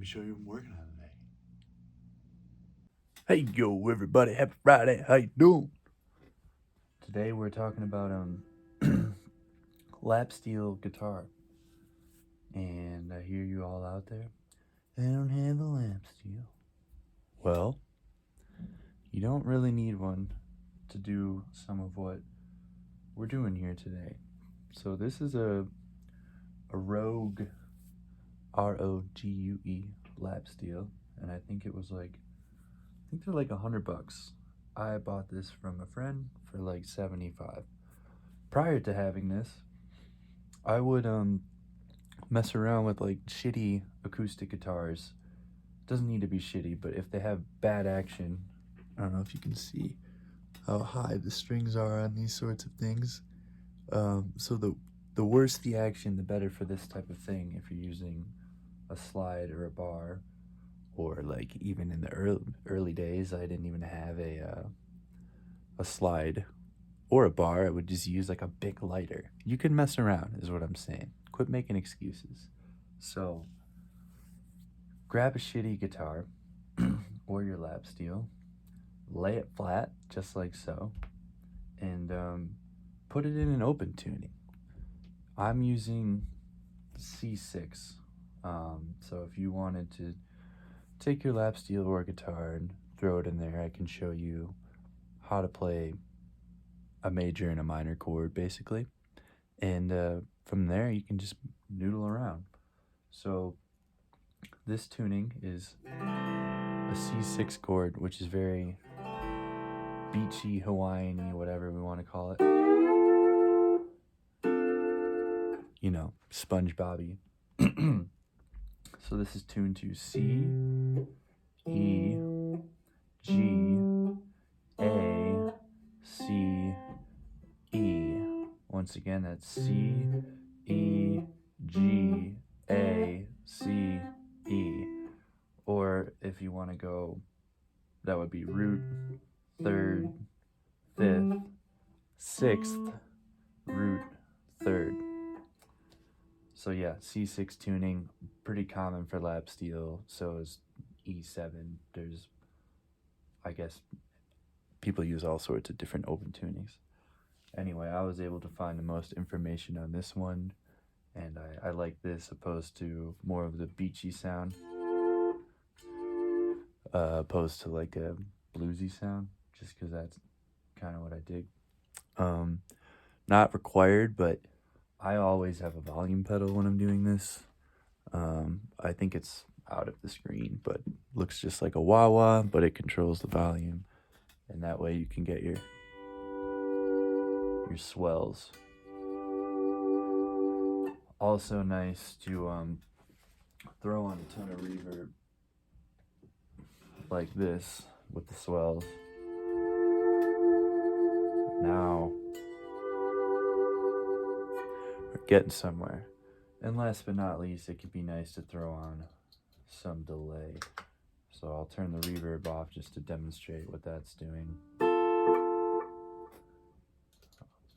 show you what I'm working on today. Hey yo everybody, happy Friday, how you doing? Today we're talking about lap steel guitar. And I hear you all out there. I don't have a lap steel. Well, you don't really need one to do some of what we're doing here today. So this is a Rogue Rogue lap steel, and I think they're like $100. I bought this from a friend for like 75. Prior to having this, I would mess around with like shitty acoustic guitars. Doesn't need to be shitty, but if they have bad action, I don't know if you can see how high the strings are on these sorts of things. So the worse the action, the better for this type of thing. If you're using a slide or a bar, or like even in the early days, I didn't even have a slide or a bar. I would just use like a big lighter. You can mess around, is what I'm saying. Quit making excuses. So grab a shitty guitar or your lap steel, lay it flat just like so, and put it in an open tuning. I'm using C6. So if you wanted to take your lap steel or guitar and throw it in there, I can show you how to play a major and a minor chord basically. And from there you can just noodle around. So this tuning is a C6 chord, which is very beachy, Hawaiian-y, whatever we want to call it. You know, SpongeBob-y. So this is tuned to C, E, G, A, C, E. Once again, that's C, E, G, A, C, E. Or if you want to go, that would be root, third, fifth, sixth, root, third. So yeah, C6 tuning, pretty common for lap steel. So is E7. There's, I guess, people use all sorts of different open tunings. Anyway, I was able to find the most information on this one, and I like this opposed to more of the beachy sound, opposed to like a bluesy sound, just because that's kind of what I dig. Not required, but I always have a volume pedal when I'm doing this. I think it's out of the screen, but looks just like a wah-wah, but it controls the volume, and that way you can get your swells. Also nice to throw on a ton of reverb like this with the swells. Now we're getting somewhere. And last but not least, it could be nice to throw on some delay. So I'll turn the reverb off just to demonstrate what that's doing. Let's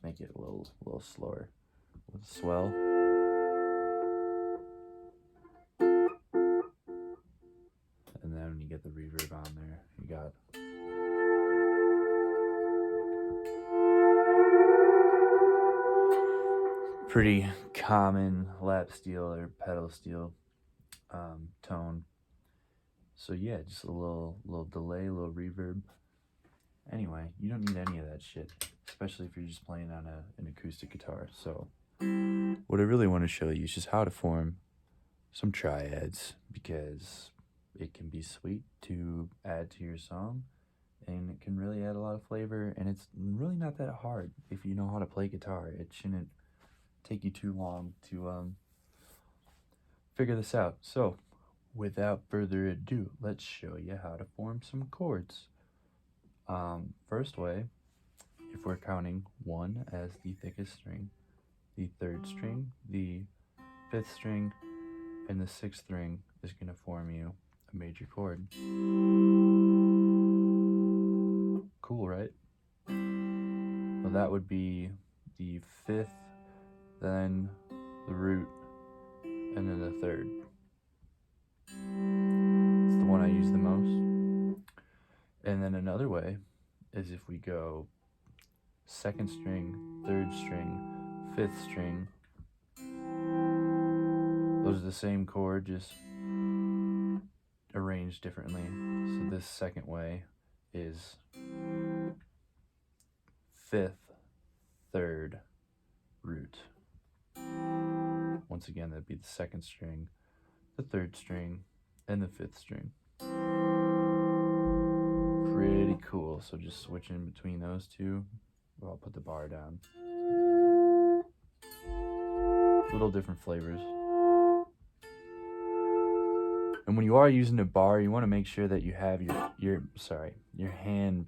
make it a little slower with a swell. And then when you get the reverb on there, you got pretty common lap steel or pedal steel tone. So yeah, just a little delay, a little reverb. Anyway, you don't need any of that shit, especially if you're just playing on an acoustic guitar. So what I really want to show you is just how to form some triads, because it can be sweet to add to your song, and it can really add a lot of flavor, and it's really not that hard if you know how to play guitar. It shouldn't take you too long to figure this out. So without further ado, let's show you how to form some chords. First way, if we're counting 1 as the thickest string, the 3rd string, the 5th string, and the 6th string is going to form you a major chord. Cool, right? Well, that would be the 5th, then the root, and then the 3rd. one I use the most. And then another way is if we go 2nd string, 3rd string, 5th string. Those are the same chord, just arranged differently. So this second way is 5th, 3rd, root. Once again, that'd be the 2nd string, the 3rd string, and the 5th string. Pretty cool. So just switching between those two. Well, I'll put the bar down. Little different flavors. And when you are using a bar, you want to make sure that you have your hand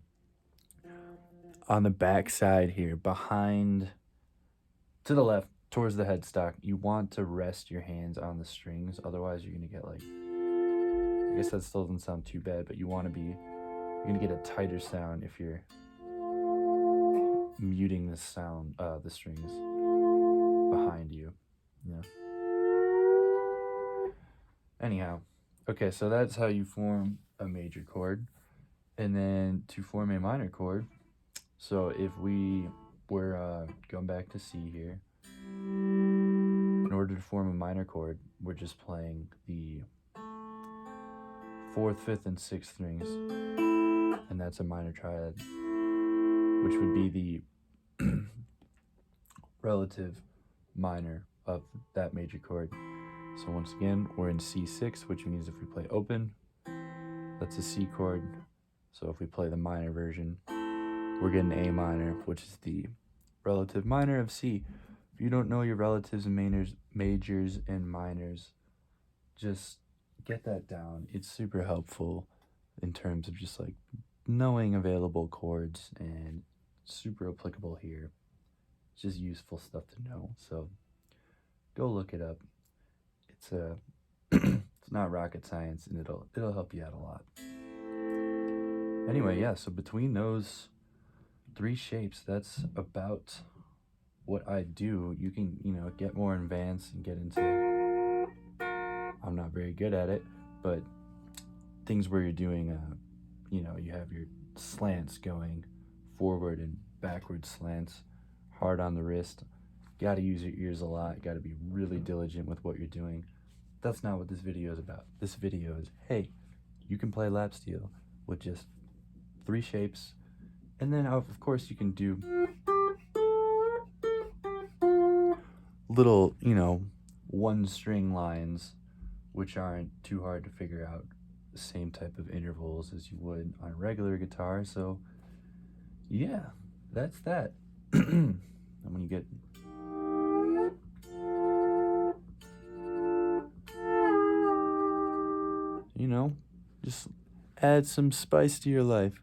on the back side here, behind, to the left, towards the headstock. You want to rest your hands on the strings, otherwise you're going to get like, I guess that still doesn't sound too bad, but you're going to get a tighter sound if you're muting the sound, the strings behind you. Yeah. Anyhow, okay, so that's how you form a major chord. And then to form a minor chord, so if we were going back to C here, in order to form a minor chord, we're just playing the 4th, 5th, and 6th strings, and that's a minor triad, which would be the relative minor of that major chord. So once again, we're in C6, which means if we play open, that's a C chord. So if we play the minor version, we're getting A minor, which is the relative minor of C. If you don't know your relatives and majors and minors, just get that down. It's super helpful in terms of just like knowing available chords, and super applicable here. It's just useful stuff to know. So go look it up. It's it's not rocket science, and it'll help you out a lot. Anyway, yeah, so between those 3 shapes, that's about what I do. You can, get more advanced and get into, I'm not very good at it, but things where you're doing, you have your slants going forward and backward slants, hard on the wrist. Got to use your ears a lot. Got to be really diligent with what you're doing. That's not what this video is about. This video is, hey, you can play lap steel with just 3 shapes, and then of course you can do little, 1-string lines, which aren't too hard to figure out, the same type of intervals as you would on a regular guitar. So yeah, that's that. And when you get, just add some spice to your life.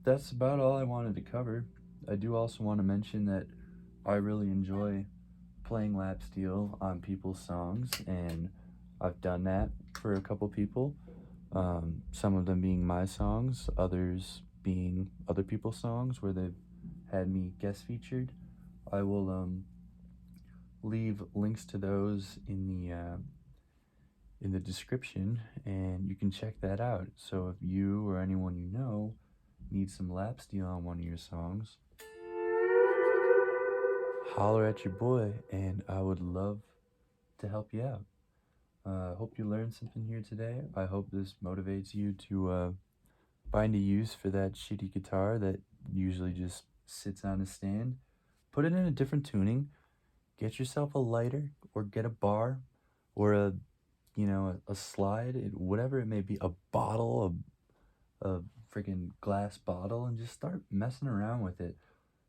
That's about all I wanted to cover. I do also want to mention that I really enjoy playing lap steel on people's songs, and I've done that for a couple people. Some of them being my songs, others being other people's songs where they've had me guest featured. I will leave links to those in the description, and you can check that out. So if you or anyone you know needs some lap steel on one of your songs, holler at your boy, and I would love to help you out. Hope you learned something here today. I hope this motivates you to find a use for that shitty guitar that usually just sits on a stand. Put it in a different tuning. Get yourself a lighter, or get a bar, or a slide, whatever it may be, a bottle, a freaking glass bottle, and just start messing around with it.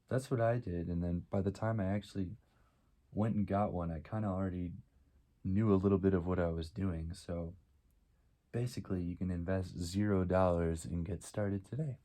That's what I did, and then by the time I actually went and got one, I kind of already knew a little bit of what I was doing. So basically, you can invest $0 and get started today.